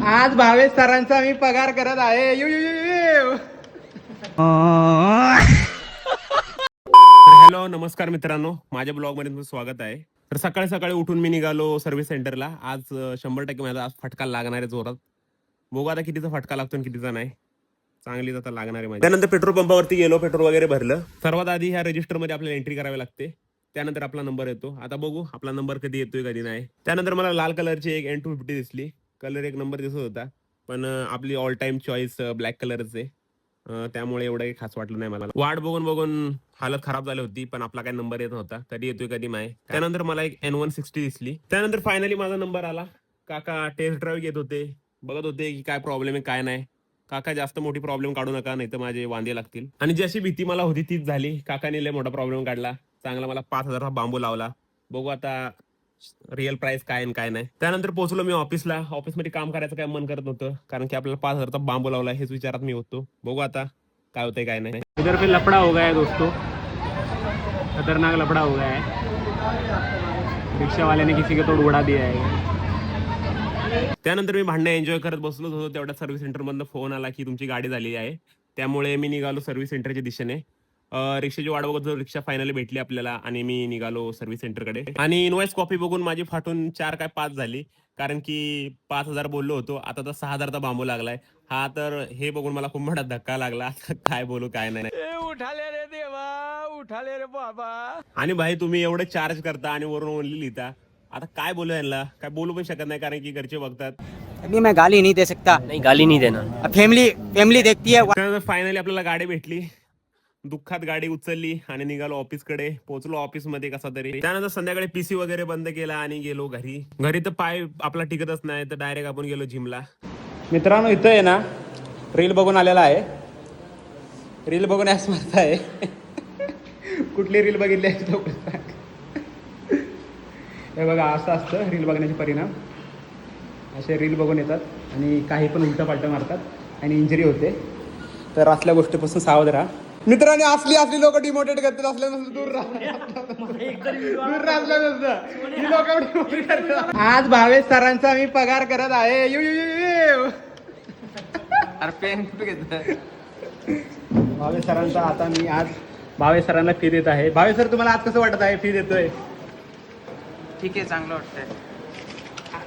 आज भावेश सरांचा मी पगार करत आहे. हॅलो नमस्कार मित्रांनो, माझ्या ब्लॉग मध्ये तुमचं स्वागत आहे. तर सकाळी सकाळी उठून मी निघालो सर्व्हिस सेंटरला. आज 100% माझा आज फटका लागणार आहे जोरात. बघू आता कितीचा फटका लागतो आणि कितीचा नाही. चांगलीच आता लागणार आहे माझी. त्यानंतर पेट्रोल पंपावरती गेलो, पेट्रोल वगैरे भरलं. सर्वात आधी ह्या रजिस्टर मध्ये आपल्याला एंट्री करावी लागते. त्यानंतर आपला नंबर येतो. आता बघू आपला नंबर कधी येतोय कधी नाही. त्यानंतर मला लाल कलरची एक N250 दिसली. कलर एक नंबर दिसत होता, पण आपली ऑल टाइम चॉईस ब्लॅक कलरच आहे. त्यामुळे एवढं काही खास वाटलं नाही मला. वाट बघून बघून हालत खराब झाली होती, पण आपला काही नंबर येत नव्हता. कधी येतोय कधी नाही. त्यानंतर मला एक N160 दिसली. त्यानंतर फायनली माझा नंबर आला. काका टेस्ट ड्राईव्ह घेत होते, बघत होते की काय प्रॉब्लेम आहे काय नाही. काका जास्त मोठी प्रॉब्लेम काढू नका, नाही तर माझे वांदे लागतील. आणि जशी भीती मला होती तीच झाली. काकाने लय मोठा प्रॉब्लेम काढला. चांगला मला 5,000 बांबू लावला. बघू आता रिअल प्राइस काय आणि काय नाही. त्यानंतर पोहोचलो मी ऑफिसला. ऑफिसमध्ये काम करायचं काय मन करत नव्हतं, कारण की आपल्याला 5,000चा बांबू लावला हेच विचारात मी होतो. बघू आता काय होतंय काय नाही. इधर पे लफड़ा हो गया है दोस्तों, खतरनाक लफड़ा हो गया है. रिक्षा वाले ने किसी का तोड़ उड़ा दिया है. त्यानंतर मी भांडणं एन्जॉय करत बसलोच होतो. तेवढ्या सर्व्हिस सेंटरमधनं फोन आला की तुमची गाडी झाली आहे. त्यामुळे मी निघालो सर्व्हिस सेंटरच्या दिशेने. रिक्षाची वाट बघत होतो. रिक्षा फायनली भेटली आपल्याला आणि मी निघालो सर्व्हिस सेंटरकडे. आणि इनवॉइस कॉपी बघून माझी फाटून 4 काय 5 झाली, कारण की 5,000 बोललो होतो, आता तर 6,000चा बांबू लागलाय. हा तर हे बघून मला खूप मोठा धक्का लागला. काय बोलू काय नाही. उठाले रे देवा, उठाले रे बाबा. आणि भाई तुम्ही एवढे चार्ज करता आणि वरून ओनली लिहिता. आता काय बोलू यांना, काय बोलू पण शकत नाही, कारण की घरचे बघतात. अभी मैं गाली नहीं दे सकता. नहीं गाली नहीं देना. फैमिली देखती है. फायनली आपल्याला गाडी भेटली. दुःखात गाडी उचलली आणि निघालो ऑफिसकडे. पोहोचलो ऑफिस मध्ये कसा तरी. त्यानंतर संध्याकाळी पीसी वगैरे बंद केला आणि गेलो घरी. घरी तर पाय आपला टिकतच नाही, तर डायरेक्ट आपण गेलो जिमला. मित्रांनो इथं आहे ना, रील बघून आलेला आहे. रील बघून असं म्हणत आहे. कुठली रील बघितली आहे? हे बघा असं असतं रील बघण्याचे परिणाम. असे रील बघून येतात आणि काही पण उलटा पालटा मारतात आणि इंजरी होते. तर असल्या गोष्टीपासून सावध राहा मित्रांनी. असली लोक डिमोटेट करतात, असल्यापासून दूर राहा. आज भावेश सरांचा मी पगार करत आहे. भावेश सरांचा आता मी आज भावेश सरांना फी देत आहे. भावेश सर तुम्हाला आज कसं वाटत आहे फी देतोय? ठीक आहे, चांगलं वाटतंय.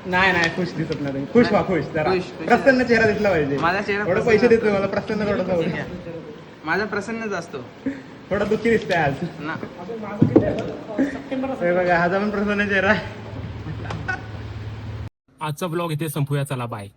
नाही खुश दिसत नाही तुम्ही. खुश व्हा, खुश जरा. प्रसन्न चेहरा दिसला पाहिजे. माझा चेहरा थोडं पैसे देतोय मला, प्रसन्न थोडं. माझा प्रसन्नच असतो. थोडा दुःखी दिसतंय आज ना. हे बघा, हा पण प्रसन्न चेहरा. आजचा ब्लॉग इथे संपूया. चला बाय.